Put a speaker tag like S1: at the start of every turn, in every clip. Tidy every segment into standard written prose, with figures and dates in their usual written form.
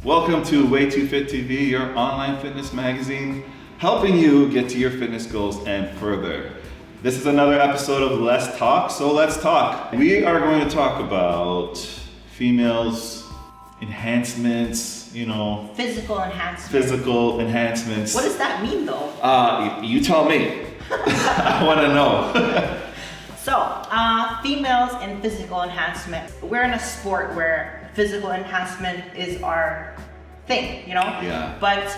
S1: Welcome to Way Too Fit TV, your online fitness magazine, helping you get to your fitness goals and further. This is another episode of Let's Talk, so let's talk. We are going to talk about females, enhancements,
S2: Physical enhancements.
S1: Physical enhancements.
S2: What does that mean though?
S1: You tell me. I want to know.
S2: So, females in physical enhancement. We're in a sport where physical enhancement is our thing,
S1: Yeah.
S2: But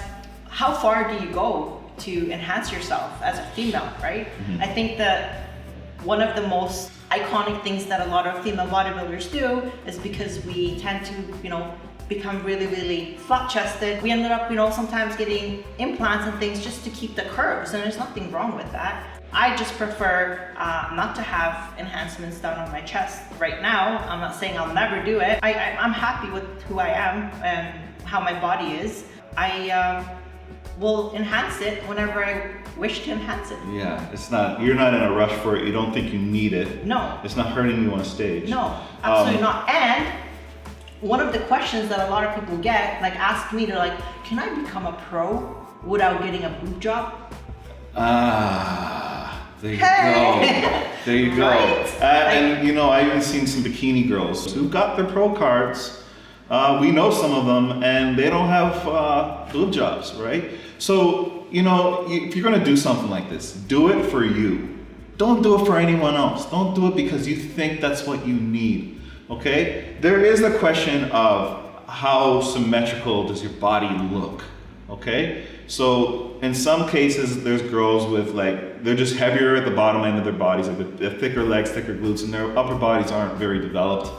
S2: how far do you go to enhance yourself as a female, right?
S1: Mm-hmm.
S2: I think that one of the most iconic things that a lot of female bodybuilders do is because we tend to, become really, really flat-chested. We ended up, sometimes getting implants and things just to keep the curves, and there's nothing wrong with that. I just prefer not to have enhancements done on my chest right now. I'm not saying I'll never do it. I'm happy with who I am and how my body is. I will enhance it whenever I wish to enhance it.
S1: Yeah, you're not in a rush for it. You don't think you need it.
S2: No.
S1: It's not hurting you on stage.
S2: No, absolutely not. And one of the questions that a lot of people get, ask me, they're like, can I become a pro without getting a boob job?
S1: There you go. There you go.
S2: Right?
S1: I've even seen some bikini girls who got their pro cards. We know some of them, and they don't have boob jobs, right? So, if you're gonna do something like this, do it for you. Don't do it for anyone else. Don't do it because you think that's what you need, okay? There is the question of how symmetrical does your body look, okay? So in some cases, there's girls with they're just heavier at the bottom end of their bodies, they have thicker legs, thicker glutes, and their upper bodies aren't very developed.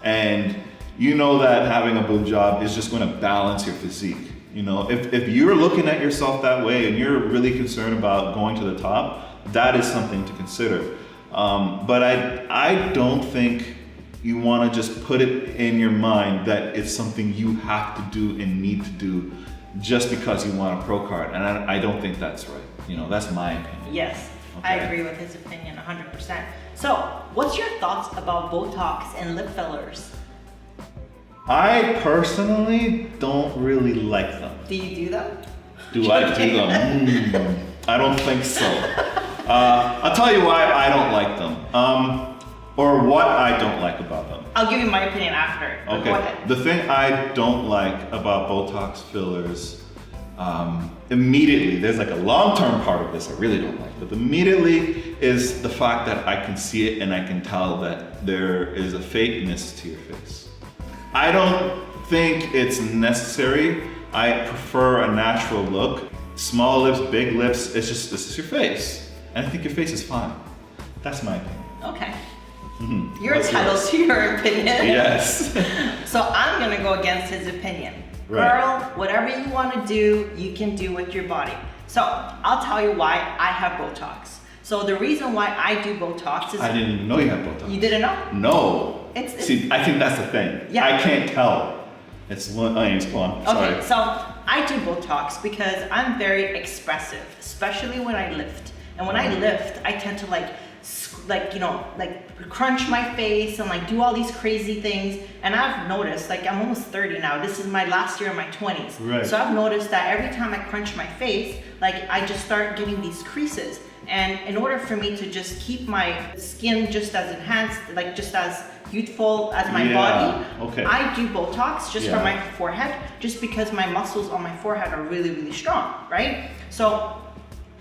S1: And you know that having a boob job is just going to balance your physique. If you're looking at yourself that way and you're really concerned about going to the top, that is something to consider. But I don't think you want to just put it in your mind that it's something you have to do and need to do just because you want a pro card. And I don't think that's right. That's my opinion.
S2: Yes,
S1: Okay.
S2: I agree with his opinion 100%. So, what's your thoughts about Botox and lip fillers?
S1: I personally don't really like them.
S2: Do you do them?
S1: Do I do them? I don't think so. I'll tell you why I don't like them, or what I don't like about them.
S2: I'll give you my opinion after. But
S1: Okay.
S2: Go ahead.
S1: The thing I don't like about Botox fillers, immediately, there's a long-term part of this I really don't like, but immediately is the fact that I can see it and I can tell that there is a fakeness to your face. I don't think it's necessary. I prefer a natural look. Small lips, big lips, this is your face. And I think your face is fine. That's my opinion.
S2: Okay.
S1: Mm-hmm.
S2: You're
S1: What's
S2: entitled
S1: yours?
S2: to your opinion.
S1: Yes.
S2: So I'm gonna go against his opinion.
S1: Right.
S2: Girl, whatever you wanna do, you can do with your body. So I'll tell you why I have Botox. So the reason why I do Botox is—
S1: I didn't even know you had Botox.
S2: You didn't know?
S1: No.
S2: It's-
S1: See, I think that's the thing.
S2: Yeah.
S1: I can't tell. It's one. Anyways, go on. Sorry.
S2: Okay, so I do Botox because I'm very expressive, especially when I lift. And when I lift, I tend to crunch my face and do all these crazy things. And I've noticed, I'm almost 30 now. This is my last year in my 20s.
S1: Right.
S2: So I've noticed that every time I crunch my face, I just start getting these creases. And in order for me to just keep my skin just as enhanced, just as youthful as my body,
S1: okay.
S2: I do Botox just for
S1: Yeah.
S2: my forehead, just because my muscles on my forehead are really, really strong, right? So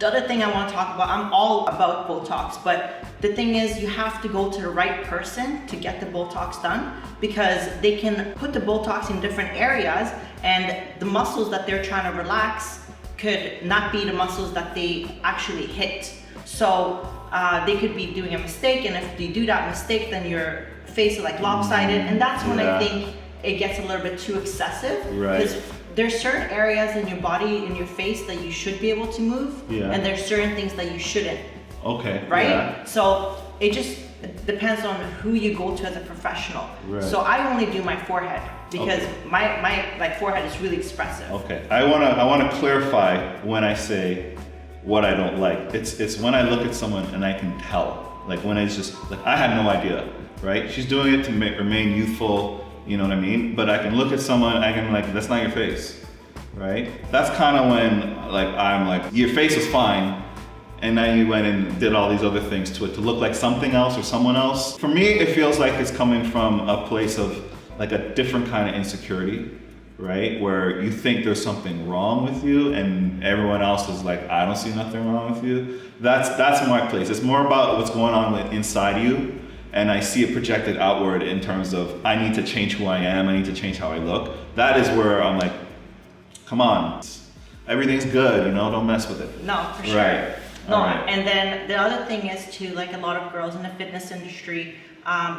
S2: the other thing I want to talk about, I'm all about Botox, but the thing is you have to go to the right person to get the Botox done, because they can put the Botox in different areas and the muscles that they're trying to relax could not be the muscles that they actually hit. So they could be doing a mistake, and if they do that mistake, then your face is lopsided, and that's when I think it gets a little bit too excessive.
S1: Right.
S2: Because there's certain areas in your body, in your face, that you should be able to move,
S1: Yeah.
S2: and there's certain things that you shouldn't.
S1: Okay.
S2: Right?
S1: Yeah.
S2: So it just depends on who you go to as a professional.
S1: Right.
S2: So I only do my forehead because
S1: Okay.
S2: my forehead is really expressive.
S1: Okay. I wanna clarify when I say what I don't like. It's when I look at someone and I can tell. When it's just I had no idea, right? She's doing it to remain youthful, You know what I mean? But I can look at someone, I can like, that's not your face, right? That's kind of when like, I'm like, your face was fine, and now you went and did all these other things to it to look like something else or someone else. For me, it feels like it's coming from a place of like a different kind of insecurity, right? Where you think there's something wrong with you and everyone else is like, I don't see nothing wrong with you. That's my place. It's more about what's going on inside you, and I see it projected outward in terms of, I need to change who I am, I need to change how I look. That is where I'm like, come on, everything's good, you know, don't mess with it.
S2: No, for sure.
S1: Right.
S2: No,
S1: Right.
S2: and then the other thing is too, like a lot of girls in the fitness industry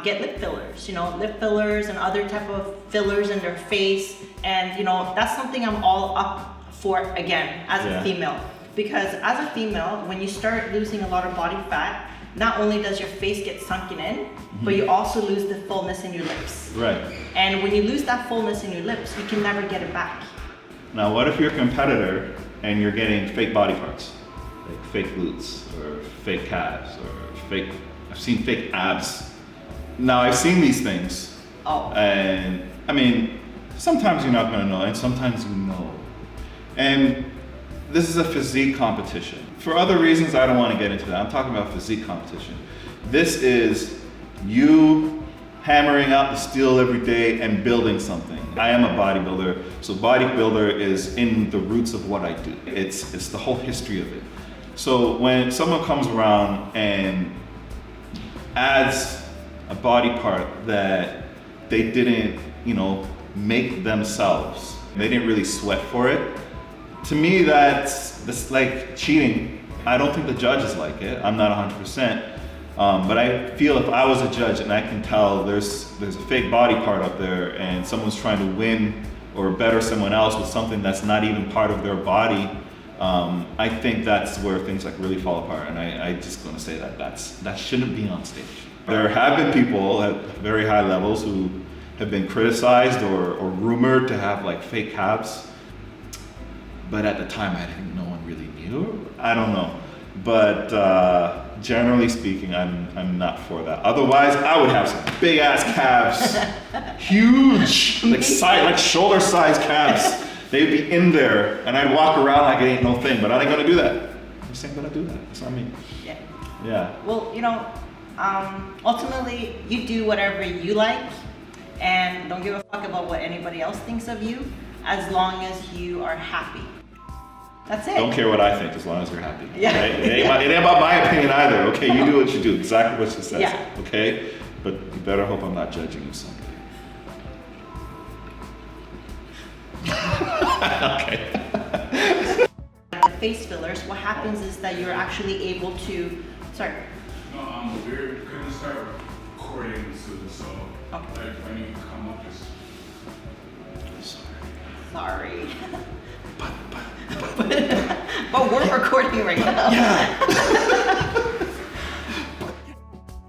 S2: get lip fillers, you know, lip fillers and other type of fillers in their face. And, you know, that's something I'm all up for again, as a female. Because as a female, when you start losing a lot of body fat, not only does your face get sunken in, but you also lose the fullness in your lips.
S1: Right.
S2: And when you lose that fullness in your lips, you can never get it back.
S1: Now, what if you're a competitor and you're getting fake body parts? Like fake glutes or fake calves or fake, I've seen fake abs. Now I've seen these things.
S2: Oh.
S1: And I mean, sometimes you're not gonna know and sometimes you know. And this is a physique competition. For other reasons, I don't wanna get into that. I'm talking about physique competition. This is you hammering out the steel every day and building something. I am a bodybuilder, so bodybuilder is in the roots of what I do. It's the whole history of it. So when someone comes around and adds a body part that they didn't, you know, make themselves, they didn't really sweat for it, to me that's like cheating. I don't think the judges like it. I'm not 100%. But I feel if I was a judge and I can tell there's a fake body part up there and someone's trying to win or better someone else with something that's not even part of their body, I think that's where things like really fall apart. And I just gonna say that shouldn't be on stage. There have been people at very high levels who have been criticized or rumored to have like fake calves. But at the time, no one really knew. I don't know. But generally speaking, I'm not for that. Otherwise, I would have some big ass calves, huge, like shoulder sized calves. They'd be in there, and I'd walk around like it ain't no thing. But I ain't gonna do that. I just ain't gonna do that. That's not me.
S2: Yeah.
S1: Yeah.
S2: Well, you know, ultimately, you do whatever you like, and don't give a fuck about what anybody else thinks of you, as long as you are happy. That's it.
S1: Don't care what I think as long as you're happy.
S2: Yeah.
S1: Okay? It ain't about my opinion either. Okay, you do what you do, exactly what she says.
S2: Yeah.
S1: Okay, but you better hope I'm not judging you someday. Okay.
S2: The face fillers, what happens is that you're actually able to, sorry.
S3: No, we're gonna start recording soon, so
S2: Okay.
S3: like when you come up, just
S2: Sorry. But we're recording right now.
S1: Yeah.